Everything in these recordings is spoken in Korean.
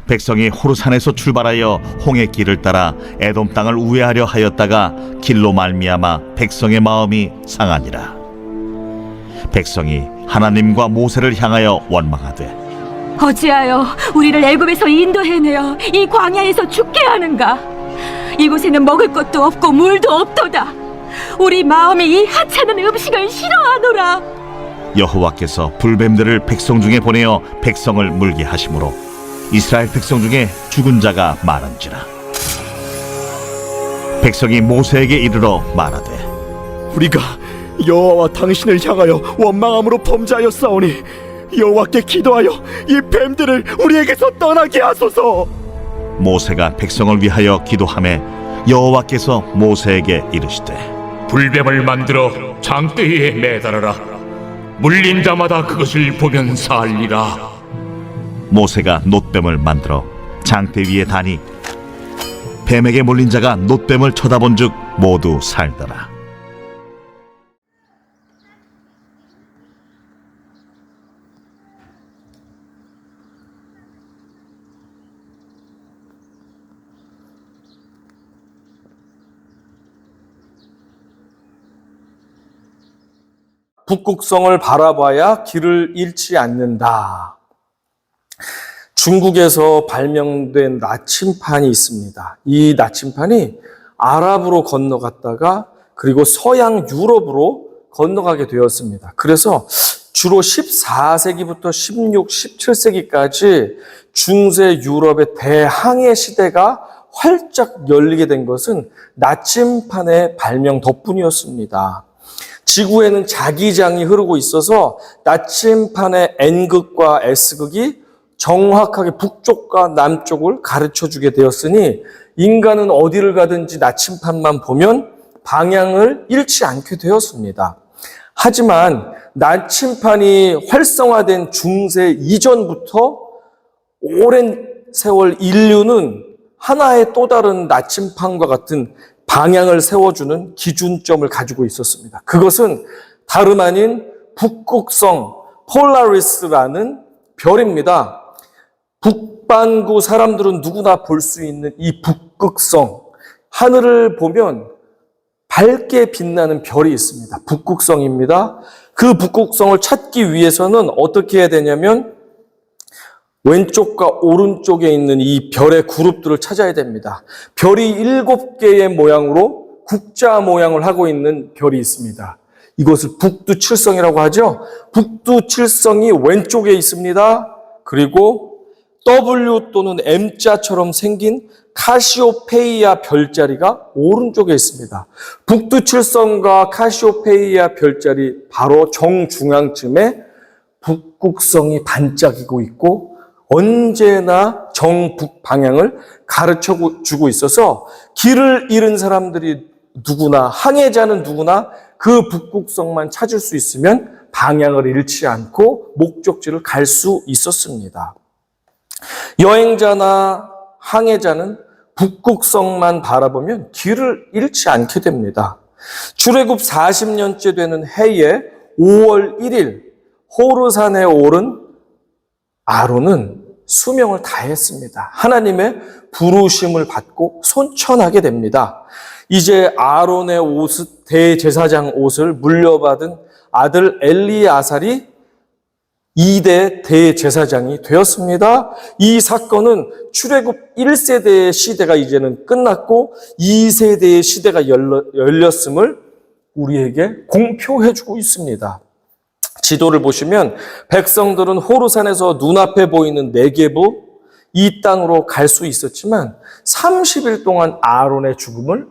백성이 호르산에서 출발하여 홍해 길을 따라 에돔 땅을 우회하려 하였다가 길로 말미암아 백성의 마음이 상하니라. 백성이 하나님과 모세를 향하여 원망하되 어찌하여 우리를 애굽에서 인도해내어 이 광야에서 죽게 하는가? 이곳에는 먹을 것도 없고 물도 없도다. 우리 마음이 이 하찮은 음식을 싫어하노라. 여호와께서 불뱀들을 백성 중에 보내어 백성을 물게 하심으로 이스라엘 백성 중에 죽은 자가 많은지라. 백성이 모세에게 이르러 말하되 우리가 여호와와 당신을 향하여 원망함으로 범죄하였사오니 여호와께 기도하여 이 뱀들을 우리에게서 떠나게 하소서. 모세가 백성을 위하여 기도하매 여호와께서 모세에게 이르시되 불뱀을 만들어 장대에 매달아라. 물린 자마다 그것을 보면 살리라. 모세가 놋뱀을 만들어 장대 위에 다니 뱀에게 몰린 자가 놋뱀을 쳐다본즉 모두 살더라. 북극성을 바라봐야 길을 잃지 않는다. 중국에서 발명된 나침판이 있습니다. 이 나침판이 아랍으로 건너갔다가 그리고 서양 유럽으로 건너가게 되었습니다. 그래서 주로 14세기부터 16, 17세기까지 중세 유럽의 대항해 시대가 활짝 열리게 된 것은 나침판의 발명 덕분이었습니다. 지구에는 자기장이 흐르고 있어서 나침판의 N극과 S극이 정확하게 북쪽과 남쪽을 가르쳐주게 되었으니 인간은 어디를 가든지 나침판만 보면 방향을 잃지 않게 되었습니다. 하지만 나침판이 활성화된 중세 이전부터 오랜 세월 인류는 하나의 또 다른 나침판과 같은 방향을 세워주는 기준점을 가지고 있었습니다. 그것은 다름 아닌 북극성 폴라리스라는 별입니다. 북반구 사람들은 누구나 볼 수 있는 이 북극성, 하늘을 보면 밝게 빛나는 별이 있습니다. 북극성입니다. 그 북극성을 찾기 위해서는 어떻게 해야 되냐면 왼쪽과 오른쪽에 있는 이 별의 그룹들을 찾아야 됩니다. 별이 7개의 모양으로 국자 모양을 하고 있는 별이 있습니다. 이것을 북두칠성이라고 하죠. 북두칠성이 왼쪽에 있습니다. 그리고 W 또는 M자처럼 생긴 카시오페이아 별자리가 오른쪽에 있습니다. 북두칠성과 카시오페이아 별자리 바로 정중앙쯤에 북극성이 반짝이고 있고 언제나 정북 방향을 가르쳐주고 있어서 길을 잃은 사람들이 누구나, 항해자는 누구나 그 북극성만 찾을 수 있으면 방향을 잃지 않고 목적지를 갈 수 있었습니다. 여행자나 항해자는 북극성만 바라보면 길을 잃지 않게 됩니다. 출애굽 40년째 되는 해에 5월 1일 호르산에 오른 아론은 수명을 다했습니다. 하나님의 부르심을 받고 손천하게 됩니다. 이제 아론의 옷, 대제사장 옷을 물려받은 아들 엘리아살이 2대 대제사장이 되었습니다. 이 사건은 출애굽 1세대의 시대가 이제는 끝났고 2세대의 시대가 열렸음을 우리에게 공표해주고 있습니다. 지도를 보시면 백성들은 호르산에서 눈앞에 보이는 네게브 이 땅으로 갈 수 있었지만 30일 동안 아론의 죽음을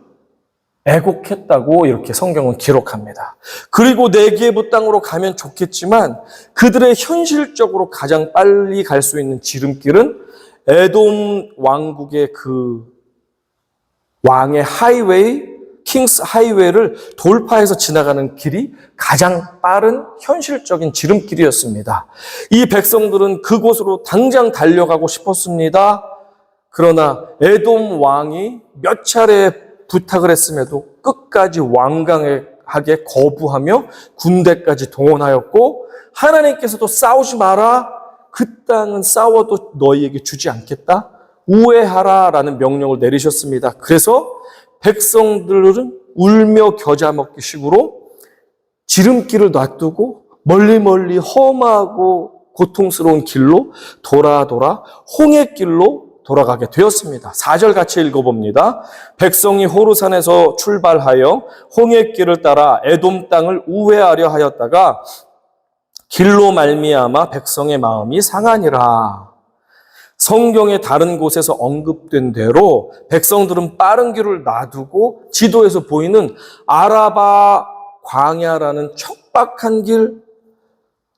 애곡했다고 이렇게 성경은 기록합니다. 그리고 네게브 땅으로 가면 좋겠지만 그들의 현실적으로 가장 빨리 갈 수 있는 지름길은 에돔 왕국의 그 왕의 하이웨이, 킹스 하이웨이를 돌파해서 지나가는 길이 가장 빠른 현실적인 지름길이었습니다. 이 백성들은 그곳으로 당장 달려가고 싶었습니다. 그러나 에돔 왕이 몇 차례 부탁을 했음에도 끝까지 완강하게 거부하며 군대까지 동원하였고 하나님께서도 싸우지 마라, 그 땅은 싸워도 너희에게 주지 않겠다. 우회하라라는 명령을 내리셨습니다. 그래서 백성들은 울며 겨자 먹기 식으로 지름길을 놔두고 멀리 험하고 고통스러운 길로 돌아 홍해길로 돌아가게 되었습니다. 4절 같이 읽어봅니다. 백성이 호르산에서 출발하여 홍해길을 따라 에돔 땅을 우회하려 하였다가 길로 말미암아 백성의 마음이 상하니라. 성경의 다른 곳에서 언급된 대로 백성들은 빠른 길을 놔두고 지도에서 보이는 아라바 광야라는 척박한 길,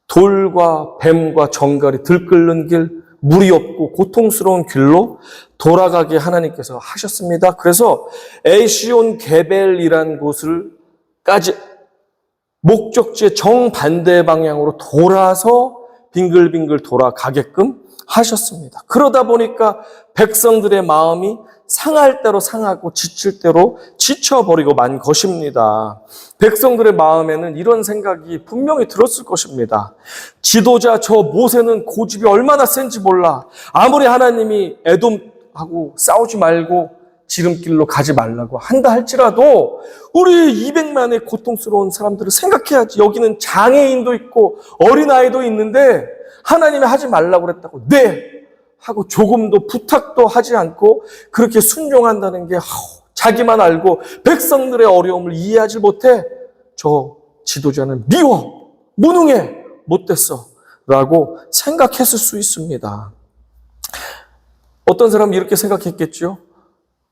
돌과 뱀과 정갈이 들끓는 길, 물이 없고 고통스러운 길로 돌아가게 하나님께서 하셨습니다. 그래서 에시온 게벨이란 곳을까지 목적지의 정반대 방향으로 돌아서 빙글빙글 돌아가게끔 하셨습니다. 그러다 보니까 백성들의 마음이 상할 대로 상하고 지칠 대로 지쳐버리고 만 것입니다. 백성들의 마음에는 이런 생각이 분명히 들었을 것입니다. 지도자 저 모세는 고집이 얼마나 센지 몰라. 아무리 하나님이 에돔하고 싸우지 말고 지름길로 가지 말라고 한다 할지라도 우리 200만의 고통스러운 사람들을 생각해야지. 여기는 장애인도 있고 어린아이도 있는데 하나님이 하지 말라고 그랬다고 네! 하고 조금도 부탁도 하지 않고 그렇게 순종한다는 게 자기만 알고 백성들의 어려움을 이해하지 못해. 저 지도자는 미워, 무능해, 못됐어 라고 생각했을 수 있습니다. 어떤 사람이 이렇게 생각했겠죠.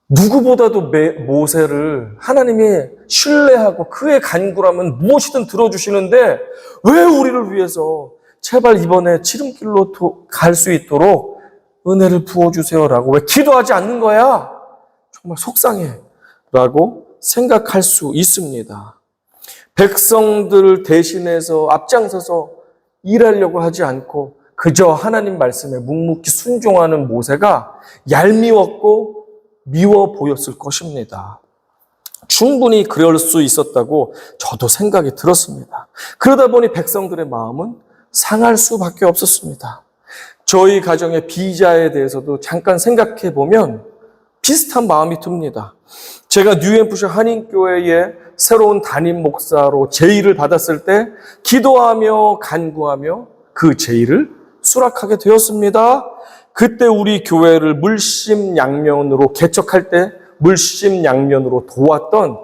누구보다도 모세를 하나님이 신뢰하고 그의 간구라면 무엇이든 들어주시는데 왜 우리를 위해서 제발 이번에 지름길로 갈 수 있도록 은혜를 부어주세요라고 왜 기도하지 않는 거야? 정말 속상해 라고 생각할 수 있습니다. 백성들을 대신해서 앞장서서 일하려고 하지 않고 그저 하나님 말씀에 묵묵히 순종하는 모세가 얄미웠고 미워 보였을 것입니다. 충분히 그럴 수 있었다고 저도 생각이 들었습니다. 그러다 보니 백성들의 마음은 상할 수밖에 없었습니다. 저희 가정의 비자에 대해서도 잠깐 생각해 보면 비슷한 마음이 듭니다. 제가 뉴햄프셔 한인교회의 새로운 담임 목사로 제의를 받았을 때 기도하며 간구하며 그 제의를 수락하게 되었습니다. 그때 우리 교회를 물심양면으로 개척할 때 물심양면으로 도왔던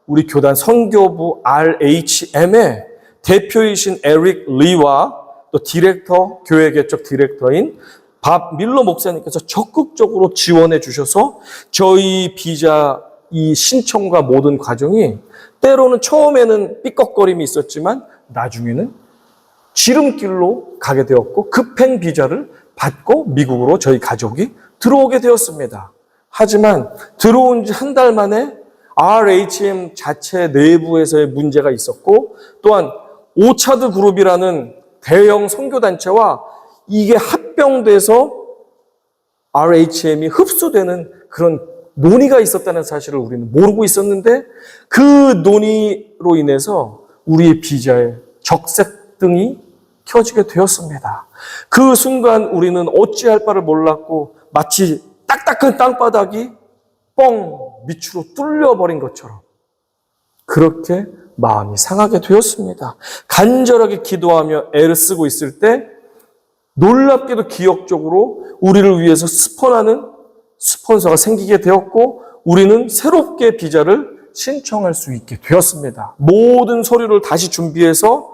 우리 교단 선교부 RHM의 대표이신 에릭 리와 또 디렉터, 교회 개척 디렉터인 밥 밀러 목사님께서 적극적으로 지원해 주셔서 저희 비자 이 신청과 모든 과정이 때로는 처음에는 삐걱거림이 있었지만 나중에는 지름길로 가게 되었고 급행 비자를 받고 미국으로 저희 가족이 들어오게 되었습니다. 하지만 들어온 지 한 달 만에 RHM 자체 내부에서의 문제가 있었고 또한 오차드 그룹이라는 대형 선교단체와 이게 합병돼서 RHM이 흡수되는 그런 논의가 있었다는 사실을 우리는 모르고 있었는데 그 논의로 인해서 우리의 비자에 적색등이 켜지게 되었습니다. 그 순간 우리는 어찌할 바를 몰랐고 마치 딱딱한 땅바닥이 뻥 밑으로 뚫려버린 것처럼 그렇게 마음이 상하게 되었습니다. 간절하게 기도하며 애를 쓰고 있을 때 놀랍게도 기억적으로 우리를 위해서 스폰하는 스폰서가 생기게 되었고 우리는 새롭게 비자를 신청할 수 있게 되었습니다. 모든 서류를 다시 준비해서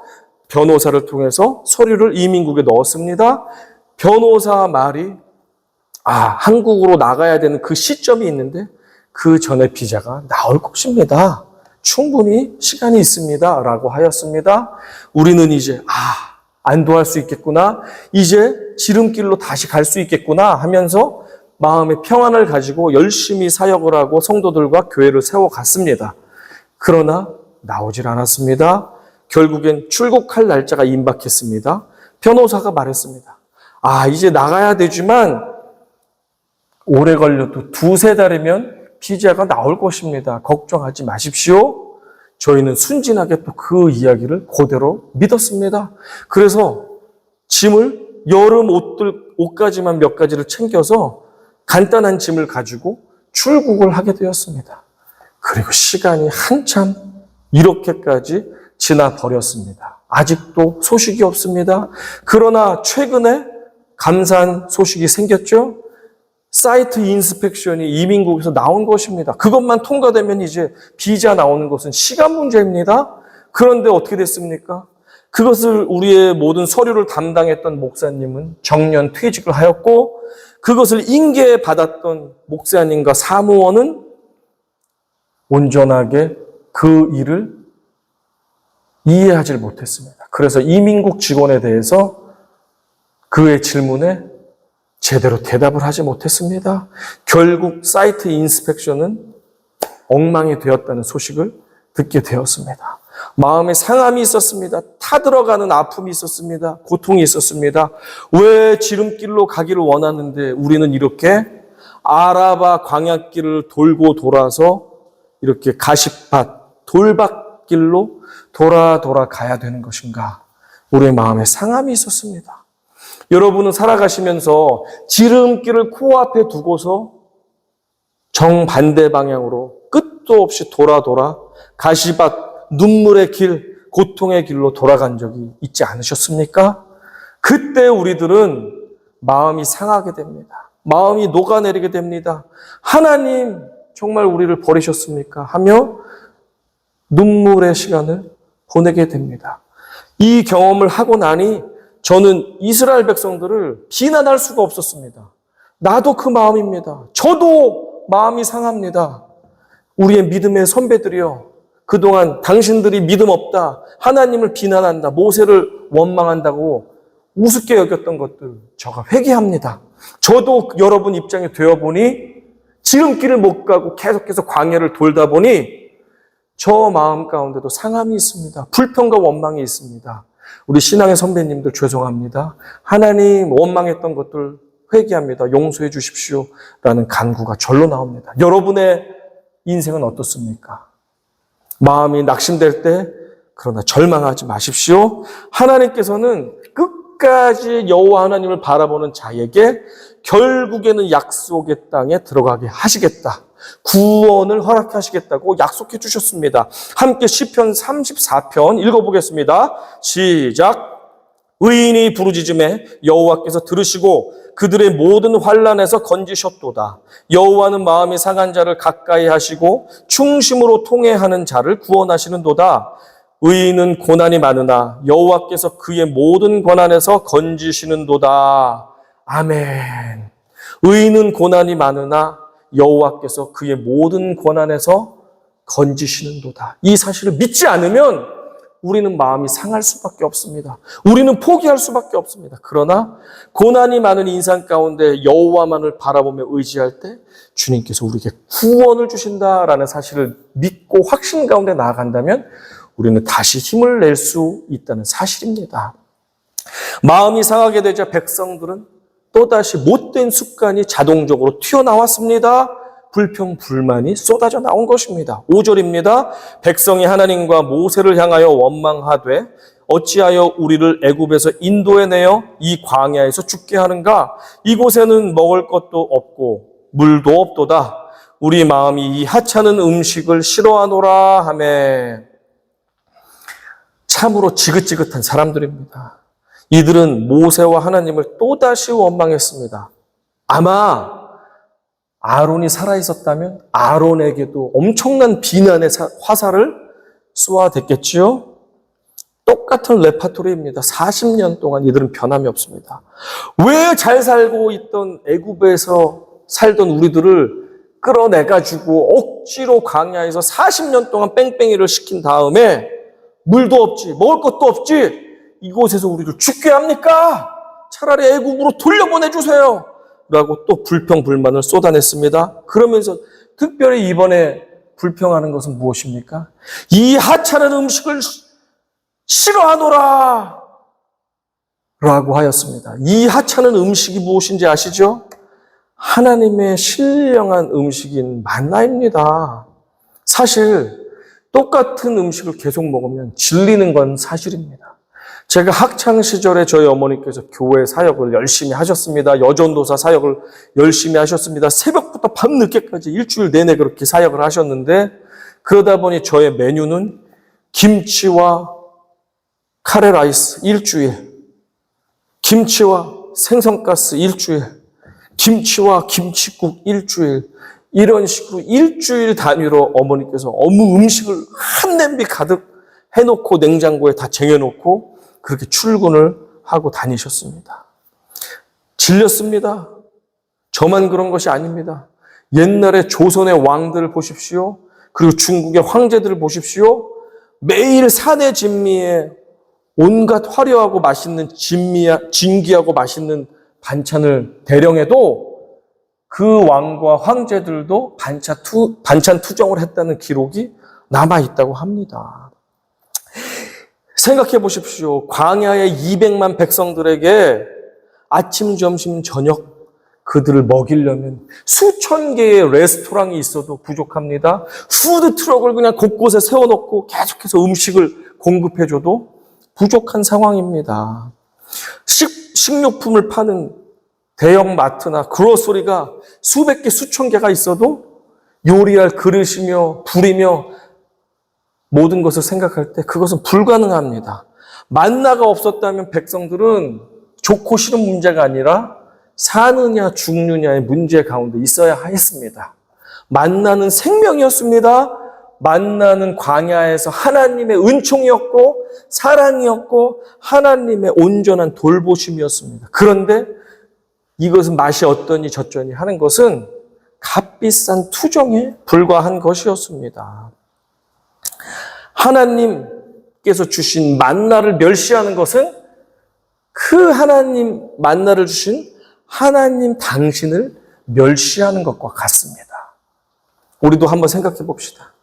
변호사를 통해서 서류를 이민국에 넣었습니다. 변호사 말이 한국으로 나가야 되는 그 시점이 있는데 그 전에 비자가 나올 것입니다. 충분히 시간이 있습니다. 라고 하였습니다. 우리는 이제 안도할 수 있겠구나. 이제 지름길로 다시 갈 수 있겠구나 하면서 마음의 평안을 가지고 열심히 사역을 하고 성도들과 교회를 세워갔습니다. 그러나 나오질 않았습니다. 결국엔 출국할 날짜가 임박했습니다. 변호사가 말했습니다. 이제 나가야 되지만 오래 걸려도 2-3달이면 비자가 나올 것입니다. 걱정하지 마십시오. 저희는 순진하게 또 그 이야기를 그대로 믿었습니다. 그래서 짐을 여름 옷가지만 몇 가지를 챙겨서 간단한 짐을 가지고 출국을 하게 되었습니다. 그리고 시간이 한참 이렇게까지 지나 버렸습니다. 아직도 소식이 없습니다. 그러나 최근에 감사한 소식이 생겼죠. 사이트 인스펙션이 이민국에서 나온 것입니다. 그것만 통과되면 이제 비자 나오는 것은 시간 문제입니다. 그런데 어떻게 됐습니까? 그것을 우리의 모든 서류를 담당했던 목사님은 정년 퇴직을 하였고, 그것을 인계받았던 목사님과 사무원은 온전하게 그 일을 이해하지 못했습니다. 그래서 이민국 직원에 대해서 그의 질문에 제대로 대답을 하지 못했습니다. 결국 사이트 인스펙션은 엉망이 되었다는 소식을 듣게 되었습니다. 마음에 상함이 있었습니다. 타들어가는 아픔이 있었습니다. 고통이 있었습니다. 왜 지름길로 가기를 원하는데 우리는 이렇게 아라바 광야길을 돌고 돌아서 이렇게 가시밭, 돌밭길로 돌아 가야 되는 것인가? 우리의 마음에 상함이 있었습니다. 여러분은 살아가시면서 지름길을 코앞에 두고서 정반대 방향으로 끝도 없이 돌아 가시밭, 눈물의 길, 고통의 길로 돌아간 적이 있지 않으셨습니까? 그때 우리들은 마음이 상하게 됩니다. 마음이 녹아내리게 됩니다. 하나님, 정말 우리를 버리셨습니까? 하며 눈물의 시간을 보내게 됩니다. 이 경험을 하고 나니 저는 이스라엘 백성들을 비난할 수가 없었습니다. 나도 그 마음입니다. 저도 마음이 상합니다. 우리의 믿음의 선배들이요, 그동안 당신들이 믿음 없다, 하나님을 비난한다, 모세를 원망한다고 우습게 여겼던 것들 제가 회개합니다. 저도 여러분 입장에 되어보니 지름길을 못 가고 계속해서 광야를 돌다 보니 저 마음 가운데도 상함이 있습니다. 불평과 원망이 있습니다. 우리 신앙의 선배님들 죄송합니다. 하나님, 원망했던 것들 회개합니다. 용서해 주십시오. 라는 간구가 절로 나옵니다. 여러분의 인생은 어떻습니까? 마음이 낙심될 때 그러나 절망하지 마십시오. 하나님께서는 끝까지 여호와 하나님을 바라보는 자에게 결국에는 약속의 땅에 들어가게 하시겠다, 구원을 허락하시겠다고 약속해 주셨습니다. 함께 시편 34편 읽어보겠습니다. 시작. 의인이 부르짖음에 여호와께서 들으시고 그들의 모든 환난에서 건지셨도다. 여호와는 마음이 상한 자를 가까이 하시고 충심으로 통회하는 자를 구원하시는도다. 의인은 고난이 많으나 여호와께서 그의 모든 고난에서 건지시는도다. 아멘. 의인은 고난이 많으나 여호와께서 그의 모든 고난에서 건지시는도다. 이 사실을 믿지 않으면 우리는 마음이 상할 수밖에 없습니다. 우리는 포기할 수밖에 없습니다. 그러나 고난이 많은 인생 가운데 여호와만을 바라보며 의지할 때 주님께서 우리에게 구원을 주신다라는 사실을 믿고 확신 가운데 나아간다면 우리는 다시 힘을 낼 수 있다는 사실입니다. 마음이 상하게 되자 백성들은 또다시 못된 습관이 자동적으로 튀어나왔습니다. 불평, 불만이 쏟아져 나온 것입니다. 5절입니다. 백성이 하나님과 모세를 향하여 원망하되 어찌하여 우리를 애굽에서 인도해내어 이 광야에서 죽게 하는가? 이곳에는 먹을 것도 없고 물도 없도다. 우리 마음이 이 하찮은 음식을 싫어하노라 하매. 참으로 지긋지긋한 사람들입니다. 이들은 모세와 하나님을 또다시 원망했습니다. 아마 아론이 살아있었다면 아론에게도 엄청난 비난의 화살을 쏘아댔겠지요. 똑같은 레파토리입니다. 40년 동안 이들은 변함이 없습니다. 왜 잘 살고 있던 애굽에서 살던 우리들을 끌어내가지고 억지로 광야에서 40년 동안 뺑뺑이를 시킨 다음에 물도 없지, 먹을 것도 없지, 이곳에서 우리를 죽게 합니까? 차라리 애굽으로 돌려보내주세요. 라고 또 불평불만을 쏟아냈습니다. 그러면서 특별히 이번에 불평하는 것은 무엇입니까? 이 하찮은 음식을 싫어하노라 라고 하였습니다. 이 하찮은 음식이 무엇인지 아시죠? 하나님의 신령한 음식인 만나입니다. 사실 똑같은 음식을 계속 먹으면 질리는 건 사실입니다. 제가 학창 시절에 저희 어머니께서 교회 사역을 열심히 하셨습니다. 여전도사 사역을 열심히 하셨습니다. 새벽부터 밤늦게까지 일주일 내내 그렇게 사역을 하셨는데, 그러다 보니 저의 메뉴는 김치와 카레라이스 일주일, 김치와 생선가스 일주일, 김치와 김치국 일주일, 이런 식으로 일주일 단위로 어머니께서 어묵 음식을 한 냄비 가득 해놓고 냉장고에 다 쟁여놓고 그렇게 출근을 하고 다니셨습니다. 질렸습니다. 저만 그런 것이 아닙니다. 옛날에 조선의 왕들을 보십시오. 그리고 중국의 황제들을 보십시오. 매일 산의 진미에 온갖 화려하고 맛있는 진귀하고 맛있는 반찬을 대령해도 그 왕과 황제들도 반찬 투정을 했다는 기록이 남아있다고 합니다. 생각해 보십시오. 광야의 200만 백성들에게 아침, 점심, 저녁 그들을 먹이려면 수천 개의 레스토랑이 있어도 부족합니다. 푸드 트럭을 그냥 곳곳에 세워놓고 계속해서 음식을 공급해줘도 부족한 상황입니다. 식료품을 파는 대형 마트나 그로서리가 수백 개, 수천 개가 있어도 요리할 그릇이며 불이며 모든 것을 생각할 때 그것은 불가능합니다. 만나가 없었다면 백성들은 좋고 싫은 문제가 아니라 사느냐 죽느냐의 문제 가운데 있어야 했습니다. 만나는 생명이었습니다. 만나는 광야에서 하나님의 은총이었고 사랑이었고 하나님의 온전한 돌보심이었습니다. 그런데 이것은 맛이 어떠니 저쩌니 하는 것은 값비싼 투정에 불과한 것이었습니다. 하나님께서 주신 만나를 멸시하는 것은 그 하나님 만나를 주신 하나님 당신을 멸시하는 것과 같습니다. 우리도 한번 생각해 봅시다.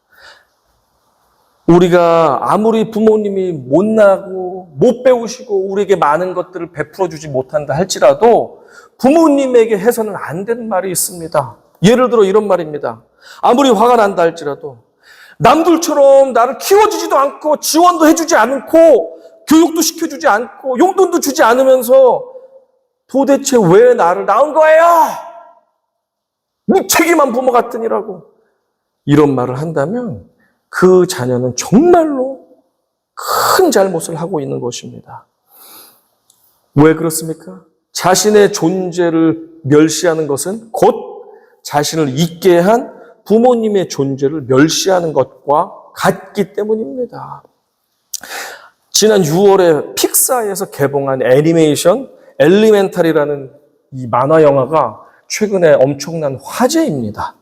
우리가 아무리 부모님이 못나고 못 배우시고 우리에게 많은 것들을 베풀어 주지 못한다 할지라도 부모님에게 해서는 안 되는 말이 있습니다. 예를 들어 이런 말입니다. 아무리 화가 난다 할지라도 남들처럼 나를 키워주지도 않고 지원도 해주지 않고 교육도 시켜주지 않고 용돈도 주지 않으면서 도대체 왜 나를 낳은 거예요? 무책임한 부모 같으니라고 이런 말을 한다면 그 자녀는 정말로 큰 잘못을 하고 있는 것입니다. 왜 그렇습니까? 자신의 존재를 멸시하는 것은 곧 자신을 있게 한 부모님의 존재를 멸시하는 것과 같기 때문입니다. 지난 6월에 픽사에서 개봉한 애니메이션 엘리멘탈이라는 이 만화 영화가 최근에 엄청난 화제입니다.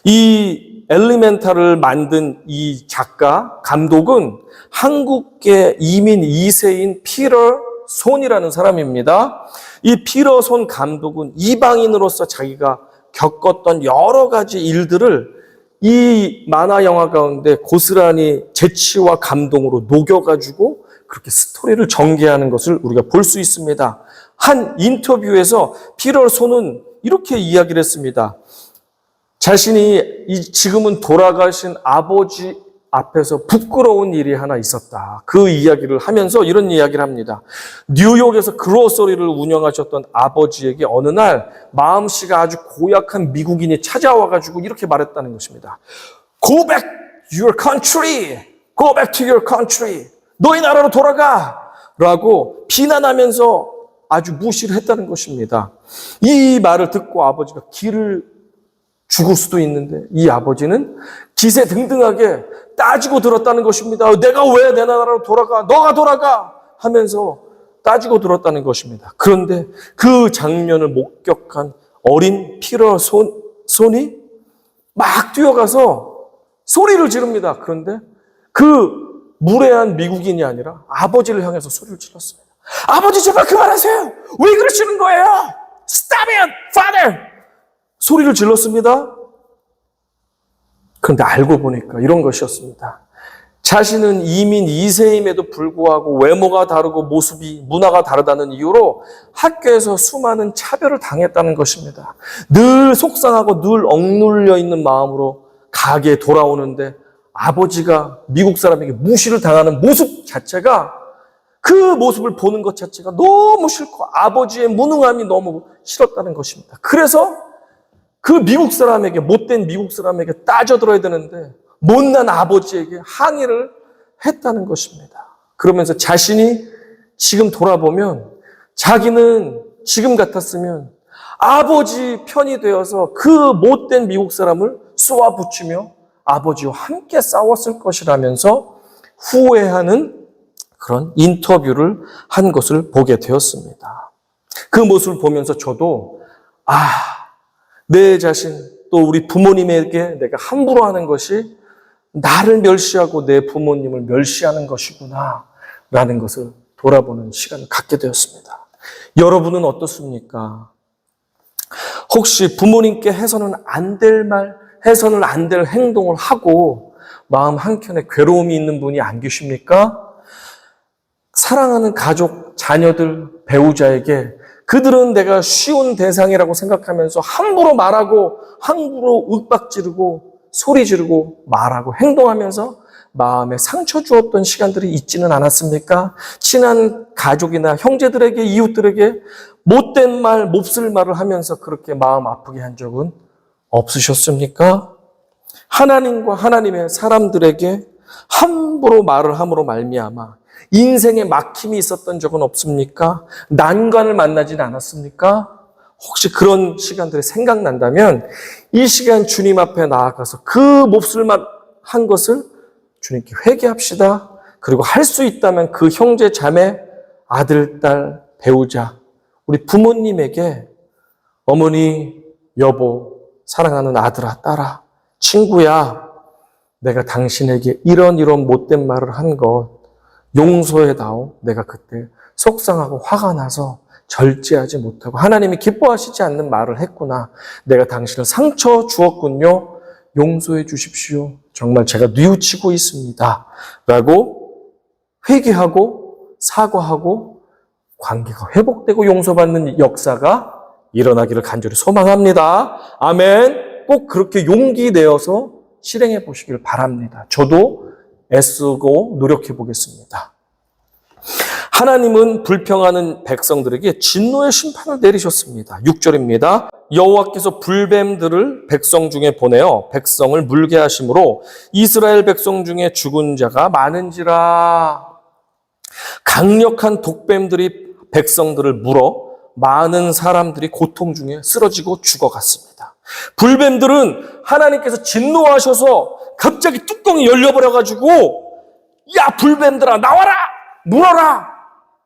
이 엘리멘탈을 만든 이 작가, 감독은 한국계 이민 2세인 피터 손이라는 사람입니다. 이 피터 손 감독은 이방인으로서 자기가 겪었던 여러 가지 일들을 이 만화 영화 가운데 고스란히 재치와 감동으로 녹여가지고 그렇게 스토리를 전개하는 것을 우리가 볼 수 있습니다. 한 인터뷰에서 피터 손은 이렇게 이야기를 했습니다. 자신이 지금은 돌아가신 아버지 앞에서 부끄러운 일이 하나 있었다. 그 이야기를 하면서 이런 이야기를 합니다. 뉴욕에서 그로서리를 운영하셨던 아버지에게 어느 날 마음씨가 아주 고약한 미국인이 찾아와가지고 이렇게 말했다는 것입니다. Go back your country. Go back to your country. 너희 나라로 돌아가. 라고 비난하면서 아주 무시를 했다는 것입니다. 이 말을 듣고 아버지가 길을 죽을 수도 있는데 이 아버지는 기세등등하게 따지고 들었다는 것입니다. 내가 왜 내 나라로 돌아가? 너가 돌아가! 하면서 따지고 들었다는 것입니다. 그런데 그 장면을 목격한 어린 피터 손이 막 뛰어가서 소리를 지릅니다. 그런데 그 무례한 미국인이 아니라 아버지를 향해서 소리를 질렀습니다. 아버지 제발 그만하세요! 왜 그러시는 거예요? Stop it, father! 소리를 질렀습니다. 그런데 알고 보니까 이런 것이었습니다. 자신은 이민 2세임에도 불구하고 외모가 다르고 모습이 문화가 다르다는 이유로 학교에서 수많은 차별을 당했다는 것입니다. 늘 속상하고 늘 억눌려 있는 마음으로 가게에 돌아오는데 아버지가 미국 사람에게 무시를 당하는 모습 자체가 그 모습을 보는 것 자체가 너무 싫고 아버지의 무능함이 너무 싫었다는 것입니다. 그래서 그 미국 사람에게, 못된 미국 사람에게 따져들어야 되는데 못난 아버지에게 항의를 했다는 것입니다. 그러면서 자신이 지금 돌아보면 자기는 지금 같았으면 아버지 편이 되어서 그 못된 미국 사람을 쏘아붙이며 아버지와 함께 싸웠을 것이라면서 후회하는 그런 인터뷰를 한 것을 보게 되었습니다. 그 모습을 보면서 저도 내 자신 또 우리 부모님에게 내가 함부로 하는 것이 나를 멸시하고 내 부모님을 멸시하는 것이구나 라는 것을 돌아보는 시간을 갖게 되었습니다. 여러분은 어떻습니까? 혹시 부모님께 해서는 안 될 말, 해서는 안 될 행동을 하고 마음 한켠에 괴로움이 있는 분이 안 계십니까? 사랑하는 가족, 자녀들, 배우자에게 그들은 내가 쉬운 대상이라고 생각하면서 함부로 말하고 함부로 윽박지르고 소리 지르고 말하고 행동하면서 마음에 상처 주었던 시간들이 있지는 않았습니까? 친한 가족이나 형제들에게, 이웃들에게 못된 말, 몹쓸 말을 하면서 그렇게 마음 아프게 한 적은 없으셨습니까? 하나님과 하나님의 사람들에게 함부로 말을 함으로 말미암아 인생에 막힘이 있었던 적은 없습니까? 난관을 만나진 않았습니까? 혹시 그런 시간들이 생각난다면 이 시간 주님 앞에 나아가서 그 몹쓸 말 한 것을 주님께 회개합시다. 그리고 할 수 있다면 그 형제, 자매, 아들, 딸, 배우자, 우리 부모님에게 어머니, 여보, 사랑하는 아들아, 딸아, 친구야, 내가 당신에게 이런 못된 말을 한 것 용서해다오. 내가 그때 속상하고 화가 나서 절제하지 못하고 하나님이 기뻐하시지 않는 말을 했구나. 내가 당신을 상처 주었군요. 용서해 주십시오. 정말 제가 뉘우치고 있습니다. 라고 회개하고 사과하고 관계가 회복되고 용서받는 역사가 일어나기를 간절히 소망합니다. 아멘. 꼭 그렇게 용기 내어서 실행해 보시길 바랍니다. 저도 애쓰고 노력해 보겠습니다. 하나님은 불평하는 백성들에게 진노의 심판을 내리셨습니다. 6절입니다. 여호와께서 불뱀들을 백성 중에 보내어 백성을 물게 하심으로 이스라엘 백성 중에 죽은 자가 많은지라. 강력한 독뱀들이 백성들을 물어 많은 사람들이 고통 중에 쓰러지고 죽어갔습니다. 불뱀들은 하나님께서 진노하셔서 갑자기 뚜껑이 열려버려가지고 야 불뱀들아 나와라 물어라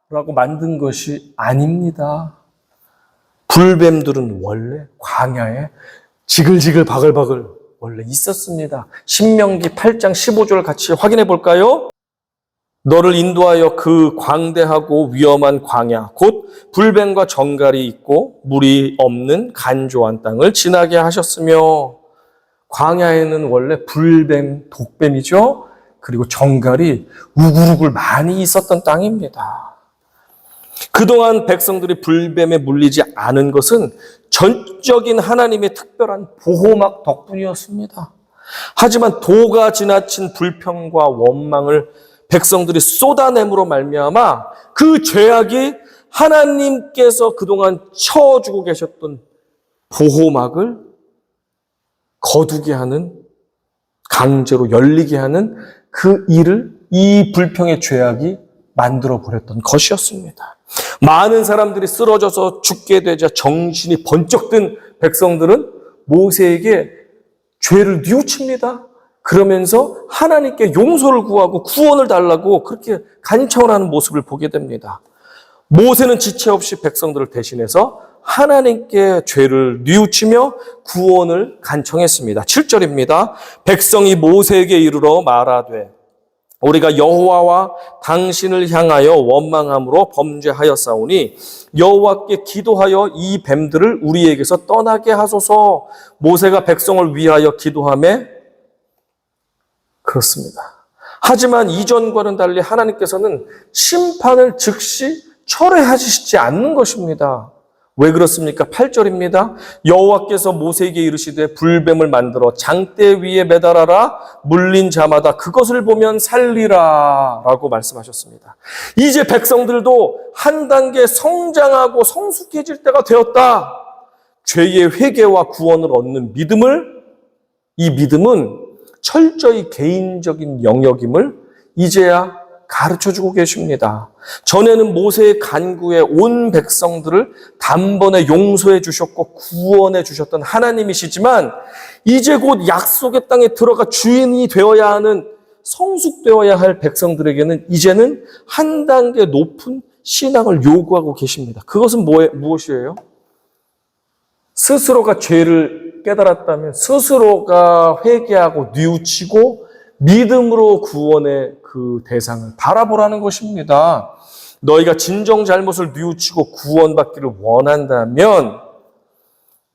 라고 만든 것이 아닙니다. 불뱀들은 원래 광야에 지글지글 바글바글 원래 있었습니다. 신명기 8장 15절을 같이 확인해 볼까요? 너를 인도하여 그 광대하고 위험한 광야 곧 불뱀과 정갈이 있고 물이 없는 간조한 땅을 지나게 하셨으며, 광야에는 원래 불뱀, 독뱀이죠. 그리고 정갈이 우글우글 많이 있었던 땅입니다. 그동안 백성들이 불뱀에 물리지 않은 것은 전적인 하나님의 특별한 보호막 덕분이었습니다. 하지만 도가 지나친 불평과 원망을 백성들이 쏟아냄으로 말미암아 그 죄악이 하나님께서 그동안 쳐주고 계셨던 보호막을 거두게 하는, 강제로 열리게 하는 그 일을 이 불평의 죄악이 만들어 버렸던 것이었습니다. 많은 사람들이 쓰러져서 죽게 되자 정신이 번쩍 든 백성들은 모세에게 죄를 뉘우칩니다. 그러면서 하나님께 용서를 구하고 구원을 달라고 그렇게 간청을 하는 모습을 보게 됩니다. 모세는 지체 없이 백성들을 대신해서 하나님께 죄를 뉘우치며 구원을 간청했습니다. 7절입니다. 백성이 모세에게 이르러 말하되 우리가 여호와와 당신을 향하여 원망함으로 범죄하였사오니 여호와께 기도하여 이 뱀들을 우리에게서 떠나게 하소서. 모세가 백성을 위하여 기도하며 그렇습니다. 하지만 이전과는 달리 하나님께서는 심판을 즉시 철회하시지 않는 것입니다. 왜 그렇습니까? 8절입니다. 여호와께서 모세에게 이르시되 불뱀을 만들어 장대 위에 매달아라. 물린 자마다 그것을 보면 살리라 라고 말씀하셨습니다. 이제 백성들도 한 단계 성장하고 성숙해질 때가 되었다. 죄의 회개와 구원을 얻는 이 믿음은 철저히 개인적인 영역임을 이제야 가르쳐주고 계십니다. 전에는 모세의 간구에 온 백성들을 단번에 용서해 주셨고 구원해 주셨던 하나님이시지만 이제 곧 약속의 땅에 들어가 주인이 되어야 하는 성숙되어야 할 백성들에게는 이제는 한 단계 높은 신앙을 요구하고 계십니다. 그것은 무엇이에요? 스스로가 죄를 깨달았다면 스스로가 회개하고 뉘우치고 믿음으로 구원의 그 대상을 바라보라는 것입니다. 너희가 진정 잘못을 뉘우치고 구원받기를 원한다면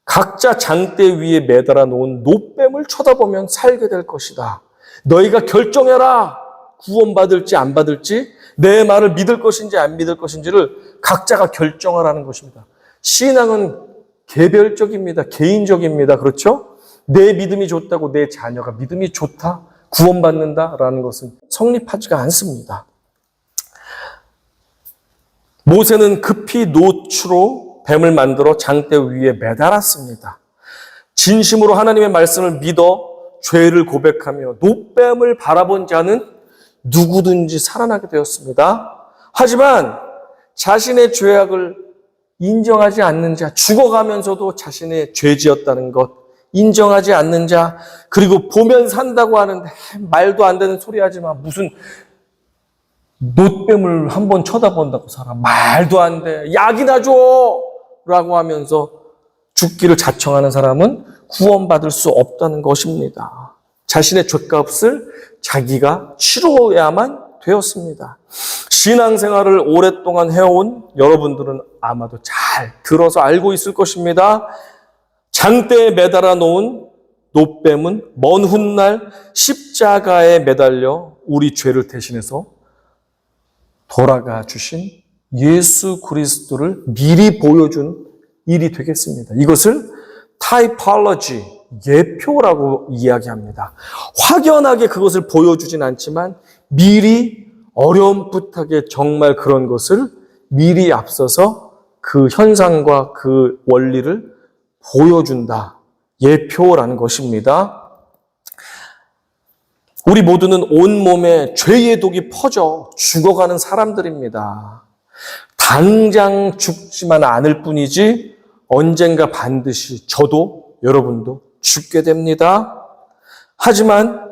각자 장대 위에 매달아 놓은 노뱀을 쳐다보면 살게 될 것이다. 너희가 결정해라. 구원받을지 안 받을지, 내 말을 믿을 것인지 안 믿을 것인지를 각자가 결정하라는 것입니다. 신앙은 개별적입니다. 개인적입니다. 그렇죠? 내 믿음이 좋다고 내 자녀가 믿음이 좋다, 구원받는다라는 것은 성립하지가 않습니다. 모세는 급히 노추로 뱀을 만들어 장대 위에 매달았습니다. 진심으로 하나님의 말씀을 믿어 죄를 고백하며 노뱀을 바라본 자는 누구든지 살아나게 되었습니다. 하지만 자신의 죄악을 인정하지 않는 자, 죽어가면서도 자신의 죄지었다는 것 인정하지 않는 자, 그리고 보면 산다고 하는데 말도 안 되는 소리 하지만 무슨 노뱀을 한번 쳐다본다고 살아. 말도 안 돼. 약이나 줘! 라고 하면서 죽기를 자청하는 사람은 구원받을 수 없다는 것입니다. 자신의 죄값을 자기가 치러야만 되었습니다. 신앙생활을 오랫동안 해온 여러분들은 아마도 잘 들어서 알고 있을 것입니다. 장대에 매달아 놓은 노뱀은 먼 훗날 십자가에 매달려 우리 죄를 대신해서 돌아가 주신 예수 그리스도를 미리 보여준 일이 되겠습니다. 이것을 타이폴로지, 예표라고 이야기합니다. 확연하게 그것을 보여주진 않지만 미리 어렴풋하게 정말 그런 것을 미리 앞서서 그 현상과 그 원리를 보여준다. 예표라는 것입니다. 우리 모두는 온몸에 죄의 독이 퍼져 죽어가는 사람들입니다. 당장 죽지만 않을 뿐이지 언젠가 반드시 저도 여러분도 죽게 됩니다. 하지만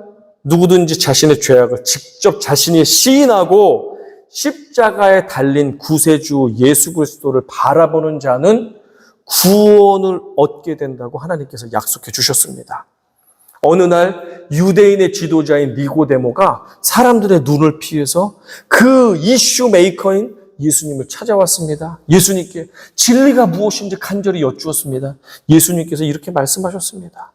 누구든지 자신의 죄악을 직접 자신이 시인하고 십자가에 달린 구세주 예수 그리스도를 바라보는 자는 구원을 얻게 된다고 하나님께서 약속해 주셨습니다. 어느 날 유대인의 지도자인 니고데모가 사람들의 눈을 피해서 그 이슈 메이커인 예수님을 찾아왔습니다. 예수님께 진리가 무엇인지 간절히 여쭈었습니다. 예수님께서 이렇게 말씀하셨습니다.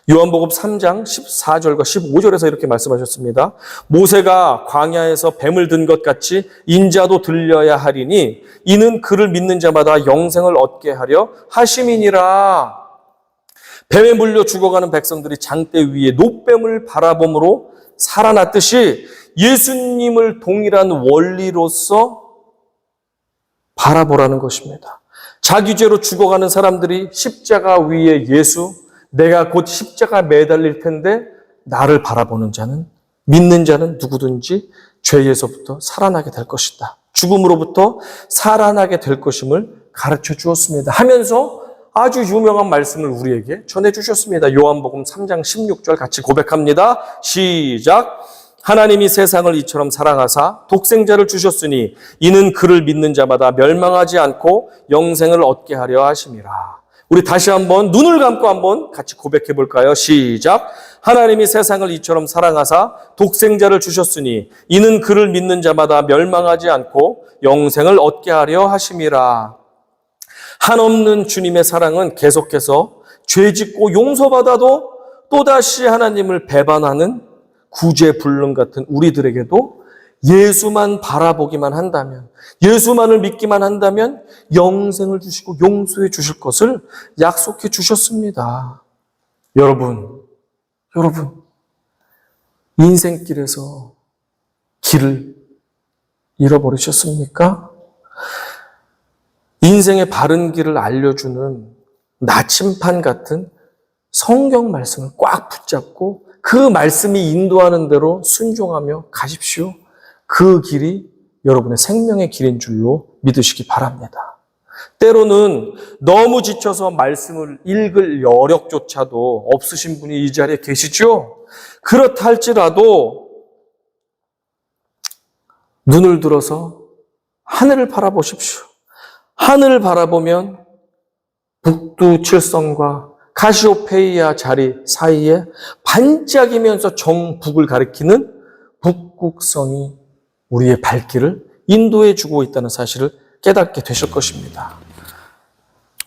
요한복음 3장 14절과 15절에서 이렇게 말씀하셨습니다. 모세가 광야에서 뱀을 든 것 같이 인자도 들려야 하리니 이는 그를 믿는 자마다 영생을 얻게 하려 하심이니라. 뱀에 물려 죽어가는 백성들이 장대 위에 노뱀을 바라봄으로 살아났듯이 예수님을 동일한 원리로서 바라보라는 것입니다. 자기 죄로 죽어가는 사람들이 십자가 위에 예수, 내가 곧 십자가 매달릴 텐데 나를 바라보는 자는, 믿는 자는 누구든지 죄에서부터 살아나게 될 것이다. 죽음으로부터 살아나게 될 것임을 가르쳐 주었습니다. 하면서 아주 유명한 말씀을 우리에게 전해 주셨습니다. 요한복음 3장 16절 같이 고백합니다. 시작. 하나님이 세상을 이처럼 사랑하사 독생자를 주셨으니 이는 그를 믿는 자마다 멸망하지 않고 영생을 얻게 하려 하심이라. 우리 다시 한번 눈을 감고 한번 같이 고백해 볼까요? 시작. 하나님이 세상을 이처럼 사랑하사 독생자를 주셨으니 이는 그를 믿는 자마다 멸망하지 않고 영생을 얻게 하려 하심이라. 한없는 주님의 사랑은 계속해서 죄짓고 용서받아도 또다시 하나님을 배반하는 구제불능 같은 우리들에게도 예수만 바라보기만 한다면, 예수만을 믿기만 한다면 영생을 주시고 용서해 주실 것을 약속해 주셨습니다. 여러분, 인생길에서 길을 잃어버리셨습니까? 인생의 바른 길을 알려주는 나침판 같은 성경 말씀을 꽉 붙잡고 그 말씀이 인도하는 대로 순종하며 가십시오. 그 길이 여러분의 생명의 길인 줄로 믿으시기 바랍니다. 때로는 너무 지쳐서 말씀을 읽을 여력조차도 없으신 분이 이 자리에 계시죠? 그렇다 할지라도 눈을 들어서 하늘을 바라보십시오. 하늘을 바라보면 북두 칠성과 카시오페이아 자리 사이에 반짝이면서 정북을 가리키는 북극성이 우리의 발길을 인도해 주고 있다는 사실을 깨닫게 되실 것입니다.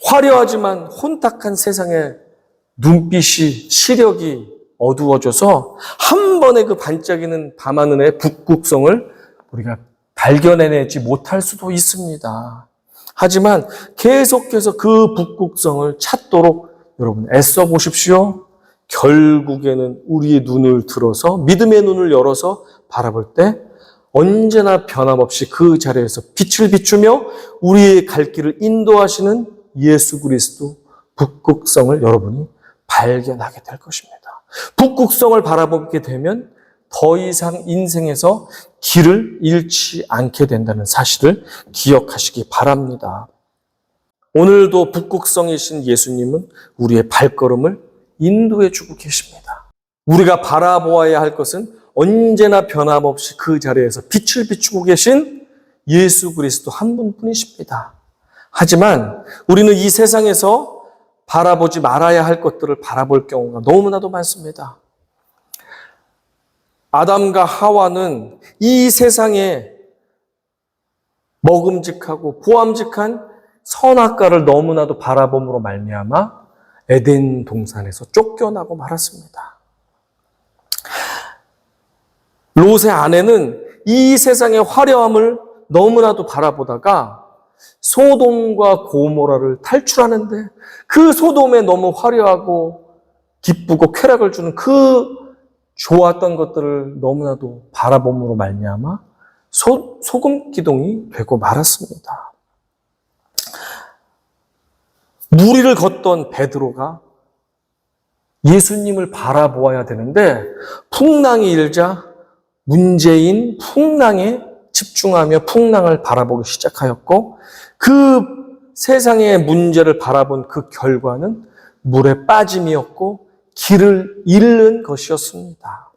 화려하지만 혼탁한 세상의 눈빛이, 시력이 어두워져서 한 번에 그 반짝이는 밤하늘의 북극성을 우리가 발견해내지 못할 수도 있습니다. 하지만 계속해서 그 북극성을 찾도록 여러분 애써 보십시오. 결국에는 우리의 눈을 들어서 믿음의 눈을 열어서 바라볼 때 언제나 변함없이 그 자리에서 빛을 비추며 우리의 갈 길을 인도하시는 예수 그리스도 북극성을 여러분이 발견하게 될 것입니다. 북극성을 바라보게 되면 더 이상 인생에서 길을 잃지 않게 된다는 사실을 기억하시기 바랍니다. 오늘도 북극성이신 예수님은 우리의 발걸음을 인도해 주고 계십니다. 우리가 바라보아야 할 것은 언제나 변함없이 그 자리에서 빛을 비추고 계신 예수 그리스도 한 분뿐이십니다. 하지만 우리는 이 세상에서 바라보지 말아야 할 것들을 바라볼 경우가 너무나도 많습니다. 아담과 하와는 이 세상에 먹음직하고 보암직한 선악과를 너무나도 바라봄으로 말미암아 에덴 동산에서 쫓겨나고 말았습니다. 롯의 아내는 이 세상의 화려함을 너무나도 바라보다가 소돔과 고모라를 탈출하는데 그 소돔에 너무 화려하고 기쁘고 쾌락을 주는 그 좋았던 것들을 너무나도 바라봄으로 말미암아 소금 기둥이 되고 말았습니다. 무리를 걷던 베드로가 예수님을 바라보아야 되는데 풍랑이 일자 문제인 풍랑에 집중하며 풍랑을 바라보기 시작하였고 그 세상의 문제를 바라본 그 결과는 물에 빠짐이었고 길을 잃는 것이었습니다.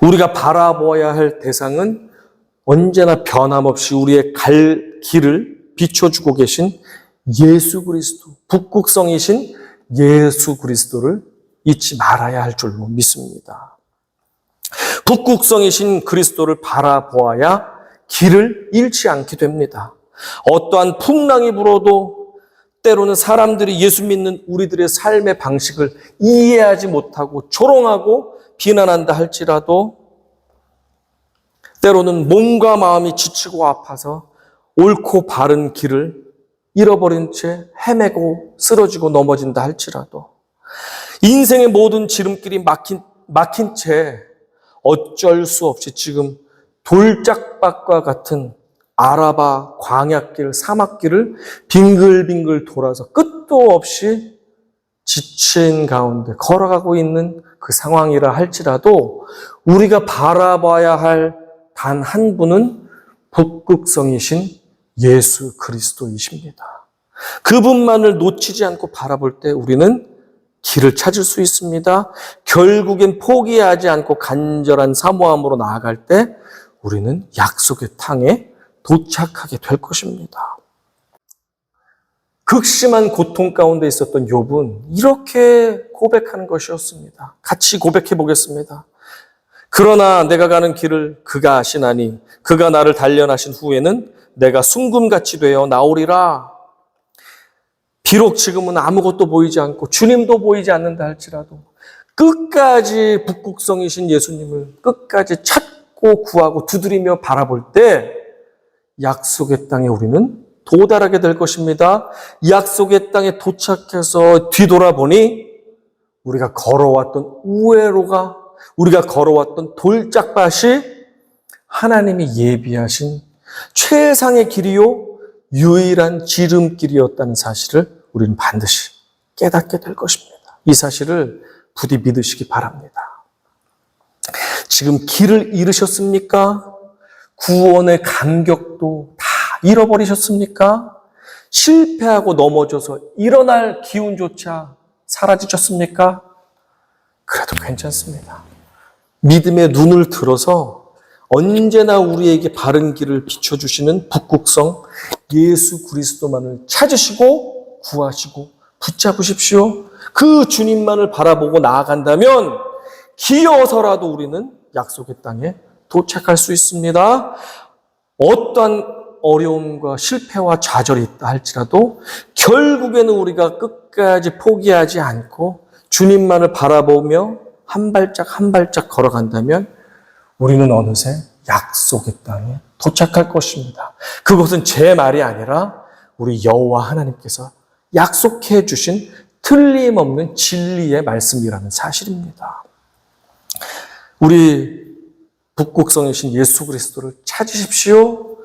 우리가 바라보아야 할 대상은 언제나 변함없이 우리의 갈 길을 비춰주고 계신 예수 그리스도, 북극성이신 예수 그리스도를 잊지 말아야 할 줄로 믿습니다. 북극성이신 그리스도를 바라보아야 길을 잃지 않게 됩니다. 어떠한 풍랑이 불어도 때로는 사람들이 예수 믿는 우리들의 삶의 방식을 이해하지 못하고 조롱하고 비난한다 할지라도 때로는 몸과 마음이 지치고 아파서 옳고 바른 길을 잃어버린 채 헤매고 쓰러지고 넘어진다 할지라도 인생의 모든 지름길이 막힌 채 어쩔 수 없이 지금 돌짝밭과 같은 아라바 광야길, 사막길을 빙글빙글 돌아서 끝도 없이 지친 가운데 걸어가고 있는 그 상황이라 할지라도 우리가 바라봐야 할 단 한 분은 북극성이신 예수 그리스도이십니다. 그분만을 놓치지 않고 바라볼 때 우리는 길을 찾을 수 있습니다. 결국엔 포기하지 않고 간절한 사모함으로 나아갈 때 우리는 약속의 땅에 도착하게 될 것입니다. 극심한 고통 가운데 있었던 욥은 이렇게 고백하는 것이었습니다. 같이 고백해 보겠습니다. 그러나 내가 가는 길을 그가 아시나니 그가 나를 단련하신 후에는 내가 순금같이 되어 나오리라. 비록 지금은 아무것도 보이지 않고 주님도 보이지 않는다 할지라도 끝까지 북극성이신 예수님을 끝까지 찾고 구하고 두드리며 바라볼 때 약속의 땅에 우리는 도달하게 될 것입니다. 약속의 땅에 도착해서 뒤돌아보니 우리가 걸어왔던 우회로가, 우리가 걸어왔던 돌짝밭이 하나님이 예비하신 최상의 길이요 유일한 지름길이었다는 사실을 우리는 반드시 깨닫게 될 것입니다. 이 사실을 부디 믿으시기 바랍니다. 지금 길을 잃으셨습니까? 구원의 감격도 다 잃어버리셨습니까? 실패하고 넘어져서 일어날 기운조차 사라지셨습니까? 그래도 괜찮습니다. 믿음의 눈을 들어서 언제나 우리에게 바른 길을 비춰주시는 북극성 예수 그리스도만을 찾으시고 구하시고 붙잡으십시오. 그 주님만을 바라보고 나아간다면 기어서라도 우리는 약속의 땅에 도착할 수 있습니다. 어떠한 어려움과 실패와 좌절이 있다 할지라도 결국에는 우리가 끝까지 포기하지 않고 주님만을 바라보며 한 발짝 한 발짝 걸어간다면 우리는 어느새 약속의 땅에 도착할 것입니다. 그것은 제 말이 아니라 우리 여호와 하나님께서 약속해 주신 틀림없는 진리의 말씀이라는 사실입니다. 우리 북극성이신 예수 그리스도를 찾으십시오.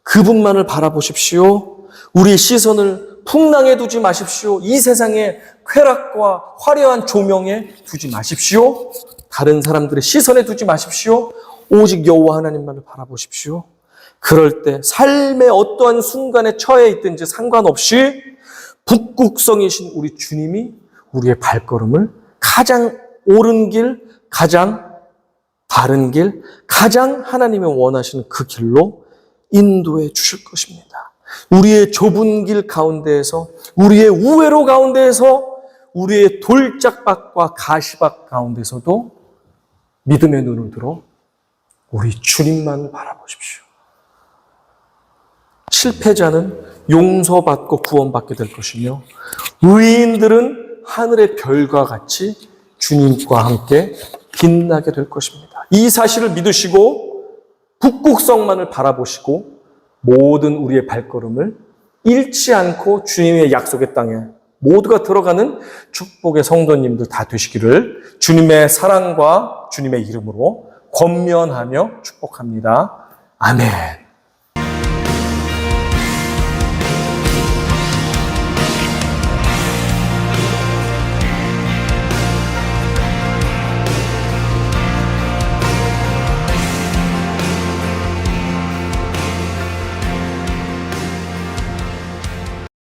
그분만을 바라보십시오. 우리 시선을 풍랑에 두지 마십시오. 이 세상의 쾌락과 화려한 조명에 두지 마십시오. 다른 사람들의 시선에 두지 마십시오. 오직 여호와 하나님만을 바라보십시오. 그럴 때 삶의 어떠한 순간에 처해 있든지 상관없이 북극성이신 우리 주님이 우리의 발걸음을 가장 옳은 길, 가장 바른 길, 가장 하나님이 원하시는 그 길로 인도해 주실 것입니다. 우리의 좁은 길 가운데에서, 우리의 우회로 가운데에서, 우리의 돌짝밭과 가시밭 가운데서도 믿음의 눈을 들어 우리 주님만 바라보십시오. 실패자는 용서받고 구원받게 될 것이며 의인들은 하늘의 별과 같이 주님과 함께 빛나게 될 것입니다. 이 사실을 믿으시고 북극성만을 바라보시고 모든 우리의 발걸음을 잃지 않고 주님의 약속의 땅에 모두가 들어가는 축복의 성도님들 다 되시기를 주님의 사랑과 주님의 이름으로 권면하며 축복합니다. 아멘.